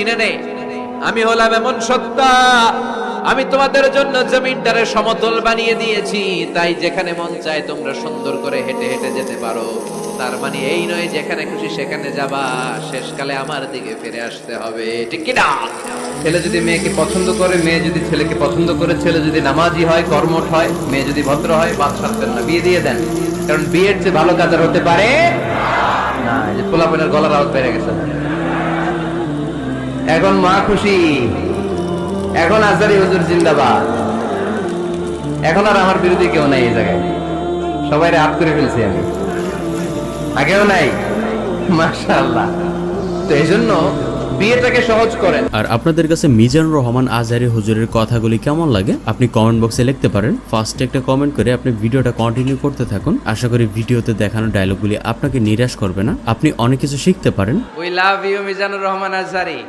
নে আমি হলাম এমন সত্তা, আমি তোমাদের জন্য জমিনটারে সমতল বানিয়ে দিয়েছি, তাই যেখানে মন চায় তোমরা সুন্দর করে হেঁটে হেঁটে যেতে পারো। তার মানে এই নয় যেখানে খুশি সেখানে যাবা, শেষকালে আমার দিকে ফিরে আসতে হবে, ঠিক কি না? ছেলে যদি মেয়েকে পছন্দ করে, মেয়ে যদি ছেলেকে পছন্দ করে, ছেলে যদি নামাজি হয়, কর্মঠ হয়, মেয়ে যদি ভদ্র হয়, বাদ সাধবেন না, বিয়ে দিয়ে দেন। কারণ বিয়ের চেয়ে ভালো কাজ আর হতে পারে না। এই যে পোলাপেনের গলার আওয়াজ বেড়ে গেছে। এখন মা খুশি, এখন আজারি হুজুর জিন্দাবাদ, এখন আর আমার বিরোধী কেউ নাই এই জায়গায়, সবাই হাত করে ফেলছি আমি, আগেও নাই। মাশাআল্লাহ। তো এই জন্য বিয়েটাকে সহজ করেন। আর আপনাদের কাছে মিজানুর রহমান আজহারী হুজুরের কথাগুলি কেমন লাগে আপনি কমেন্ট বক্সে লিখতে পারেন। ফার্স্টে একটা কমেন্ট করে আপনি ভিডিওটা কন্টিনিউ করতে থাকুন। আশা করি ভিডিওতে দেখানো ডায়লগগুলি আপনাকে নিরাশ করবে না, আপনি অনেক কিছু শিখতে পারেন। We love you Mizanur Rahman Azhari.